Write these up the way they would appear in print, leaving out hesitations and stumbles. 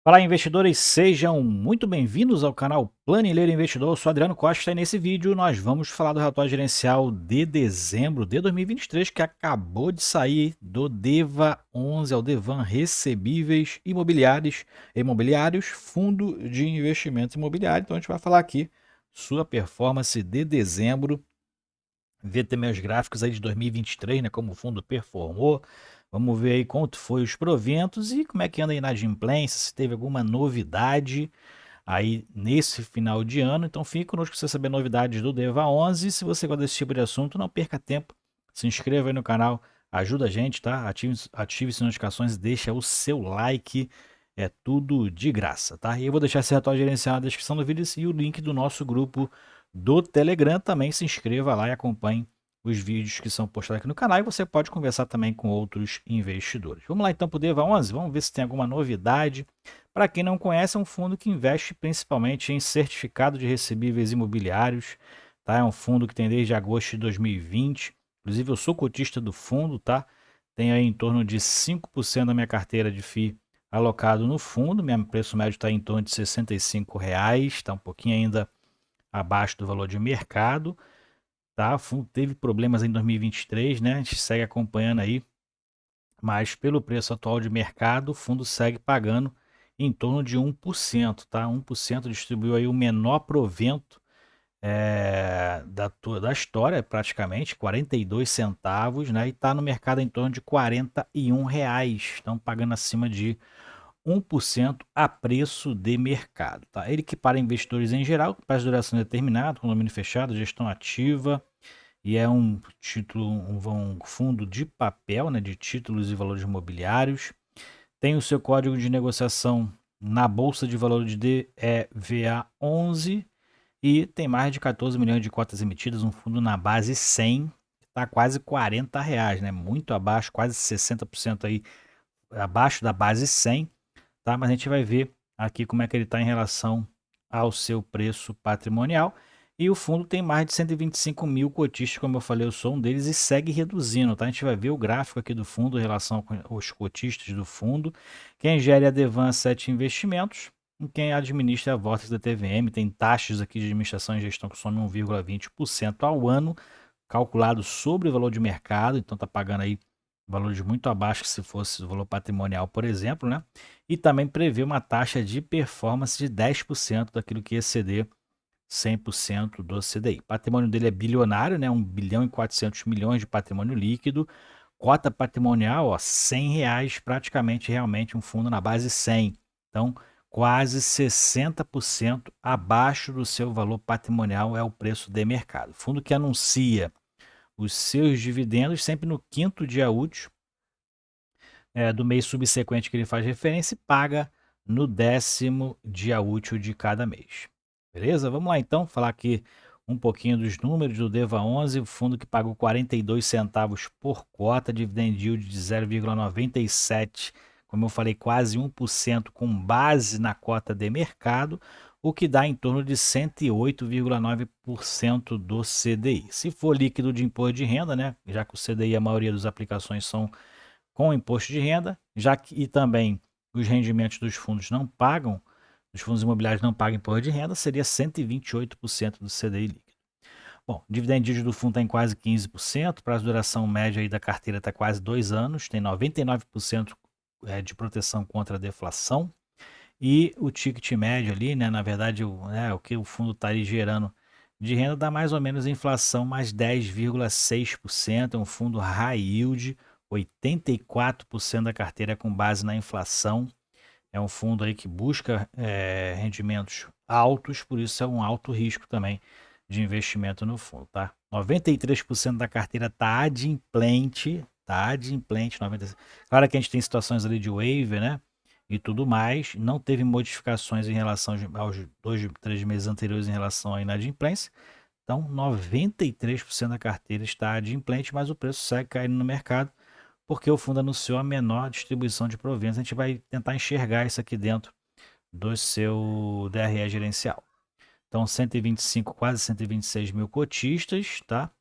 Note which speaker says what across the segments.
Speaker 1: Fala, investidores, sejam muito bem-vindos ao canal Planilheiro Investidor. Eu sou Adriano Costa e nesse vídeo nós vamos falar do relatório gerencial de dezembro de 2023 que acabou de sair do DEVA 11 ao DEVAN Recebíveis Imobiliários, Fundo de Investimento Imobiliário. Então a gente vai falar aqui sua performance de dezembro, ver também os gráficos aí de 2023, né, como o fundo performou. Vamos ver aí quanto foi os proventos e como é que anda a inadimplência, se teve alguma novidade aí nesse final de ano. Então fique conosco para você saber novidades do DEVA 11. Se você gosta desse tipo de assunto, não perca tempo. Se inscreva aí no canal, ajuda a gente, tá? Ative as notificações, deixa o seu like. É tudo de graça, tá? E eu vou deixar esse relatório gerencial na descrição do vídeo e o link do nosso grupo do Telegram. Também se inscreva lá e acompanhe os vídeos que são postados aqui no canal e você pode conversar também com outros investidores. Vamos lá então para o DEVA 11, vamos ver se tem alguma novidade. Para quem não conhece, é um fundo que investe principalmente em certificado de recebíveis imobiliários, tá? É um fundo que tem desde agosto de 2020. Inclusive eu sou cotista do fundo, tá? Tenho aí em torno de 5% da minha carteira de FII alocado no fundo. Meu preço médio está em torno de R$ 65, está um pouquinho ainda abaixo do valor de mercado, tá? O fundo teve problemas em 2023, né? A gente segue acompanhando aí, mas pelo preço atual de mercado, o fundo segue pagando em torno de 1%, tá? 1% distribuiu aí o menor provento da história, praticamente, 42 centavos, né? E está no mercado em torno de R$ 41, estão pagando acima de 1% a preço de mercado, tá? Ele que para investidores em geral, prazo de duração determinado, condomínio fechado, gestão ativa, e é um título, um fundo de papel, né, de títulos e valores imobiliários. Tem o seu código de negociação na Bolsa de Valores de EVA11 e tem mais de 14 milhões de cotas emitidas, um fundo na base 100, está quase R$ 40, né? Muito abaixo, quase 60% aí abaixo da base 100, tá? Mas a gente vai ver aqui como é que ele está em relação ao seu preço patrimonial. E o fundo tem mais de 125 mil cotistas, como eu falei, eu sou um deles, e segue reduzindo, tá? A gente vai ver o gráfico aqui do fundo em relação aos cotistas do fundo. Quem gere a Devan 7 Investimentos, e quem administra a Vortex da TVM, tem taxas aqui de administração e gestão que somam 1,20% ao ano, calculado sobre o valor de mercado, então está pagando aí valores muito abaixo que se fosse o valor patrimonial, por exemplo, né? E também prevê uma taxa de performance de 10% daquilo que exceder 100% do CDI. O patrimônio dele é bilionário, né? 1,4 bilhão de patrimônio líquido. Cota patrimonial, ó, R$ 100, praticamente realmente um fundo na base 100. Então, quase 60% abaixo do seu valor patrimonial é o preço de mercado. Fundo que anuncia os seus dividendos sempre no quinto dia útil do mês subsequente que ele faz referência e paga no 10º dia útil de cada mês. Beleza? Vamos lá então falar aqui um pouquinho dos números do DEVA 11, o fundo que pagou 42 centavos por cota, dividend yield de 0,97, como eu falei, quase 1% com base na cota de mercado, o que dá em torno de 108,9% do CDI. Se for líquido de imposto de renda, né, já que o CDI a maioria das aplicações são com imposto de renda, já que e também os rendimentos dos fundos não pagam, os fundos imobiliários não pagam imposto de renda, seria 128% do CDI líquido. Bom, dividend yield do fundo está em quase 15%, prazo de duração média aí da carteira está quase 2 anos, tem 99% de proteção contra a deflação, e o ticket médio ali, né, na verdade, o que o fundo está gerando de renda dá mais ou menos inflação mais 10,6%, é um fundo high yield, 84% da carteira é com base na inflação, é um fundo aí que busca rendimentos altos, por isso é um alto risco também de investimento no fundo, tá? 93% da carteira tá adimplente, 96%. Claro que a gente tem situações ali de waiver, né? E tudo mais, não teve modificações em relação aos 2, 3 meses anteriores em relação à inadimplência. Então, 93% da carteira está adimplente, mas o preço segue caindo no mercado, porque o fundo anunciou a menor distribuição de proventos. A gente vai tentar enxergar isso aqui dentro do seu DRE gerencial. Então, 125, quase 126 mil cotistas, tá?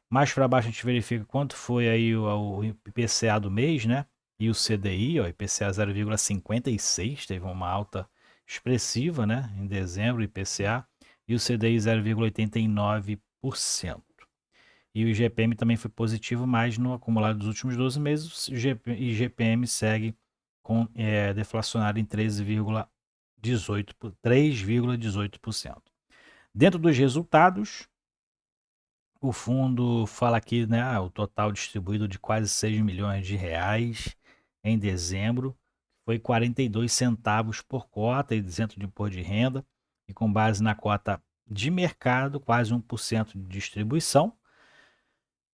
Speaker 1: Mais para baixo a gente verifica quanto foi aí o IPCA do mês, né? E o CDI, ó, IPCA 0,56, teve uma alta expressiva, né, em dezembro, IPCA, e o CDI 0,89%. E o IGPM também foi positivo, mas no acumulado dos últimos 12 meses, o IGPM segue com deflacionário em 3,18%. Dentro dos resultados, o fundo fala aqui, né, o total distribuído de quase 6 milhões de reais em dezembro foi 42 centavos por cota, isento de imposto de renda, e com base na cota de mercado, quase 1% de distribuição.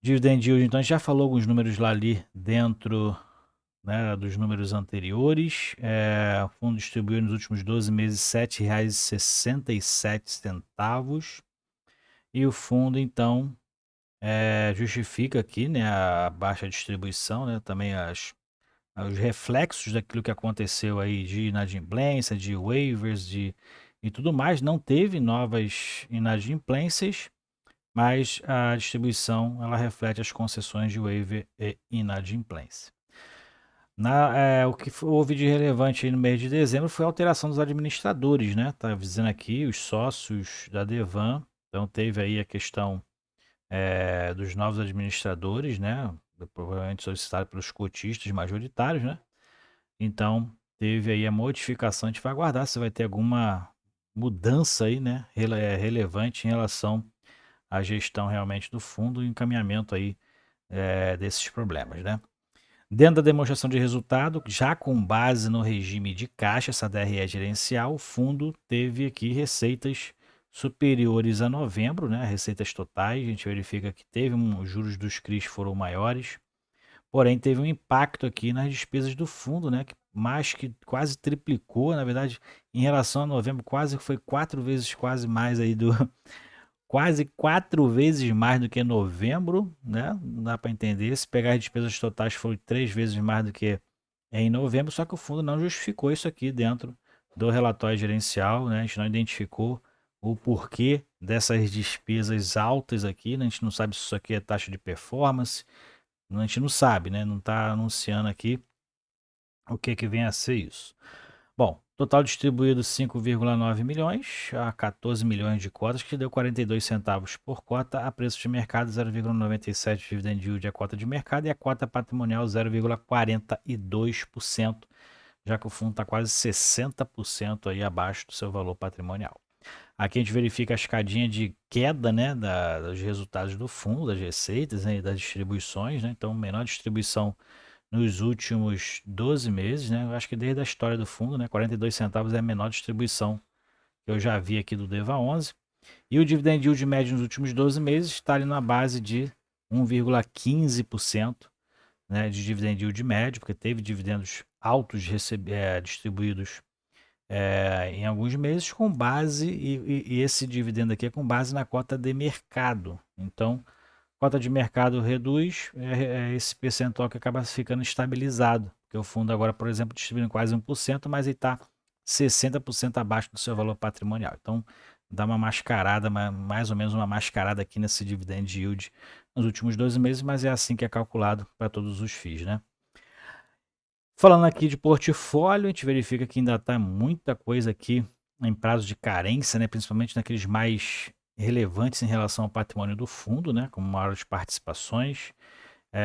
Speaker 1: Dividend yield, então a gente já falou alguns números lá ali dentro, né, dos números anteriores. O fundo distribuiu nos últimos 12 meses R$ 7,67. E o fundo, então, justifica aqui, né, a baixa distribuição, né, também os reflexos daquilo que aconteceu aí de inadimplência, de waivers e tudo mais. Não teve novas inadimplências, mas a distribuição ela reflete as concessões de waiver e inadimplência. O que houve de relevante aí no mês de dezembro foi a alteração dos administradores, né? Tá dizendo aqui os sócios da Devan. Então teve aí a questão dos novos administradores, né? Provavelmente solicitado pelos cotistas majoritários, né? Então teve aí a modificação. A gente vai aguardar se vai ter alguma mudança aí, né? Relevante em relação à gestão realmente do fundo e encaminhamento aí desses problemas, né? Dentro da demonstração de resultado, já com base no regime de caixa, essa DRE gerencial, o fundo teve aqui receitas superiores a novembro, né? Receitas totais, a gente verifica que teve os juros dos CRIs foram maiores, porém teve um impacto aqui nas despesas do fundo, né? Que quase triplicou, na verdade, em relação a novembro, quase foi 4 vezes quase mais aí quase 4 vezes mais do que novembro, né? Não dá para entender. Se pegar as despesas totais, foi 3 vezes mais do que em novembro, só que o fundo não justificou isso aqui dentro do relatório gerencial, né? A gente não identificou o porquê dessas despesas altas aqui, né? A gente não sabe se isso aqui é taxa de performance, a gente não sabe, né? Não está anunciando aqui o que vem a ser isso. Bom, total distribuído 5,9 milhões a 14 milhões de cotas, que deu 42 centavos por cota, a preço de mercado 0,97 dividend yield a cota de mercado e a cota patrimonial 0,42%, já que o fundo está quase 60% aí abaixo do seu valor patrimonial. Aqui a gente verifica a escadinha de queda, né, dos resultados do fundo, das receitas, né, e das distribuições, né? Então, menor distribuição nos últimos 12 meses, né? Eu acho que desde a história do fundo, né? 42 centavos é a menor distribuição que eu já vi aqui do DEVA 11. E o dividend yield médio nos últimos 12 meses está ali na base de 1,15%, né, de dividend yield médio, porque teve dividendos altos distribuídos em alguns meses com base, e esse dividendo aqui é com base na cota de mercado. Então, cota de mercado reduz, esse percentual que acaba ficando estabilizado. Porque o fundo agora, por exemplo, distribuindo quase 1%, mas ele está 60% abaixo do seu valor patrimonial. Então, dá uma mascarada, mais ou menos uma mascarada aqui nesse dividend yield nos últimos 12 meses, mas é assim que é calculado para todos os FIIs, né? Falando aqui de portfólio, a gente verifica que ainda está muita coisa aqui em prazo de carência, né? Principalmente naqueles mais relevantes em relação ao patrimônio do fundo, né? Como maiores participações.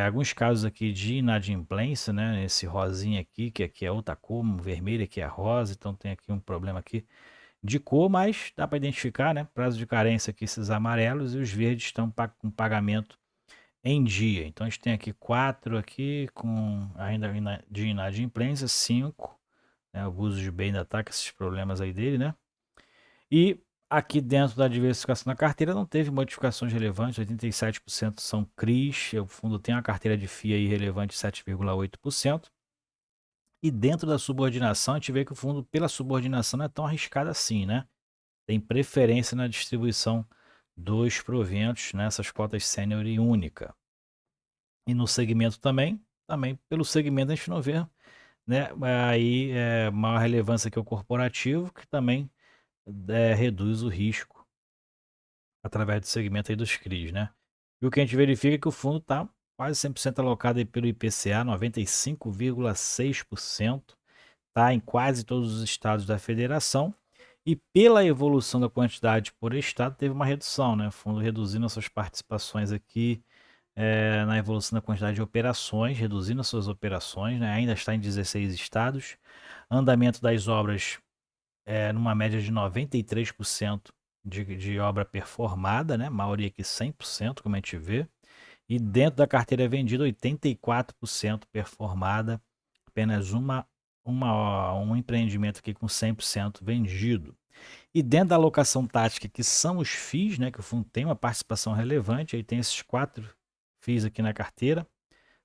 Speaker 1: Alguns casos aqui de inadimplência, né? Esse rosinha aqui, que aqui é outra cor, vermelho aqui é rosa, então tem aqui um problema aqui de cor, mas dá para identificar, né? Prazo de carência aqui, esses amarelos, e os verdes estão com pagamento em dia. Então a gente tem aqui 4 aqui com ainda de inadimplência, 5, né? O uso de bem ainda está com esses problemas aí dele, né? E aqui dentro da diversificação da carteira não teve modificações relevantes, 87% são CRIs, o fundo tem uma carteira de FII aí relevante 7,8%. E dentro da subordinação, a gente vê que o fundo, pela subordinação, não é tão arriscado assim, né? Tem preferência na distribuição dos proventos nessas cotas sênior e única. E no segmento também pelo segmento a gente não vê, né? Aí maior relevância que o corporativo, que também reduz o risco através do segmento aí dos CRIs, né? E o que a gente verifica é que o fundo está quase 100% alocado aí pelo IPCA, 95,6%, tá? Em quase todos os estados da federação. E pela evolução da quantidade por estado, teve uma redução, né? O fundo reduzindo as suas participações aqui na evolução da quantidade de operações, reduzindo as suas operações, né? Ainda está em 16 estados. Andamento das obras numa média de 93% de obra performada, né? Maioria aqui 100%, como a gente vê. E dentro da carteira vendida, 84% performada, apenas um empreendimento aqui com 100% vendido. E dentro da alocação tática, que são os FIIs, né, que o fundo tem uma participação relevante, aí tem esses 4 FIIs aqui na carteira.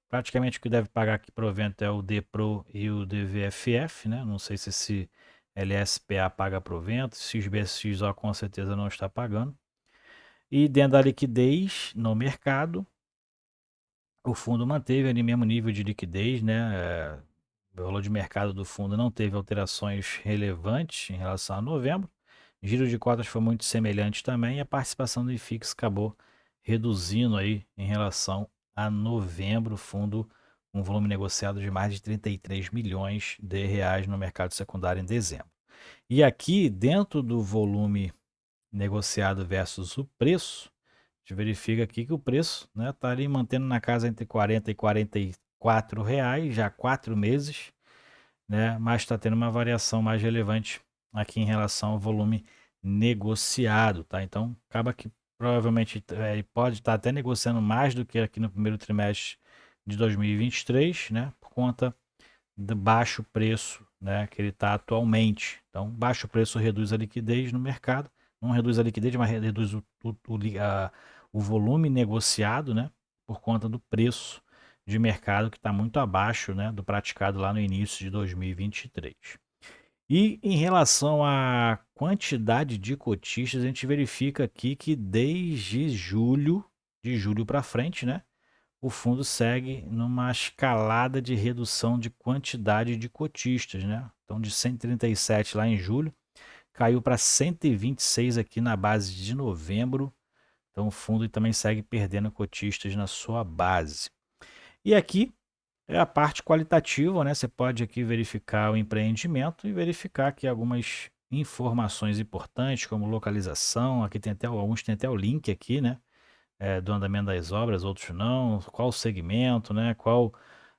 Speaker 1: Praticamente o que deve pagar aqui provento é o DPRO e o DVFF, né? Não sei se esse LSPA paga provento, se o BSXO com certeza não está pagando. E dentro da liquidez no mercado, o fundo manteve ali mesmo nível de liquidez, né? O valor de mercado do fundo não teve alterações relevantes em relação a novembro. Giro de cotas foi muito semelhante também e a participação do IFIX acabou reduzindo aí em relação a novembro, fundo com um volume negociado de mais de 33 milhões de reais no mercado secundário em dezembro. E aqui, dentro do volume negociado versus o preço, a gente verifica aqui que o preço está ali mantendo na casa entre 40 e 44 reais já há 4 meses, né? Mas está tendo uma variação mais relevante aqui em relação ao volume negociado, tá? Então acaba que provavelmente ele pode estar até negociando mais do que aqui no primeiro trimestre de 2023, né? Por conta do baixo preço, né, que ele está atualmente. Então, baixo preço reduz a liquidez no mercado, não reduz a liquidez, mas reduz o volume negociado, né, por conta do preço de mercado que está muito abaixo, né, do praticado lá no início de 2023. E em relação à quantidade de cotistas, a gente verifica aqui que desde julho, de julho para frente, né, o fundo segue numa escalada de redução de quantidade de cotistas, né? Então, de 137 lá em julho, caiu para 126 aqui na base de novembro. Então, o fundo também segue perdendo cotistas na sua base. E aqui é a parte qualitativa, né? Você pode aqui verificar o empreendimento e verificar aqui algumas informações importantes, como localização. Aqui tem até alguns tem até o link aqui, né? Do andamento das obras, outros não, qual o segmento, né? Qual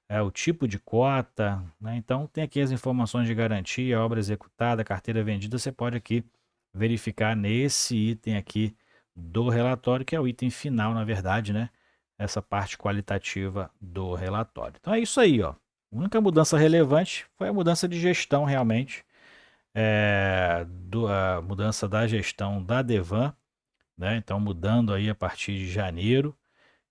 Speaker 1: é o tipo de cota, né? Então tem aqui as informações de garantia, obra executada, carteira vendida, você pode aqui verificar nesse item aqui do relatório, que é o item final, na verdade, né? Essa parte qualitativa do relatório. Então é isso aí, ó. A única mudança relevante foi a mudança de gestão realmente, a mudança da gestão da Devan, né? Então mudando aí a partir de janeiro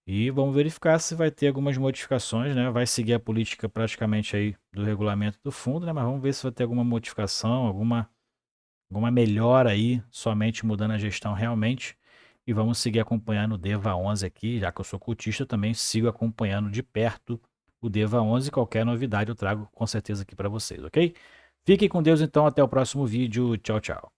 Speaker 1: e vamos verificar se vai ter algumas modificações, né? Vai seguir a política praticamente aí do regulamento do fundo, né? Mas vamos ver se vai ter alguma modificação, alguma melhora aí, somente mudando a gestão realmente. E vamos seguir acompanhando o DEVA 11 aqui, já que eu sou cotista, também sigo acompanhando de perto o DEVA 11. Qualquer novidade eu trago com certeza aqui para vocês, ok? Fiquem com Deus então, até o próximo vídeo. Tchau, tchau.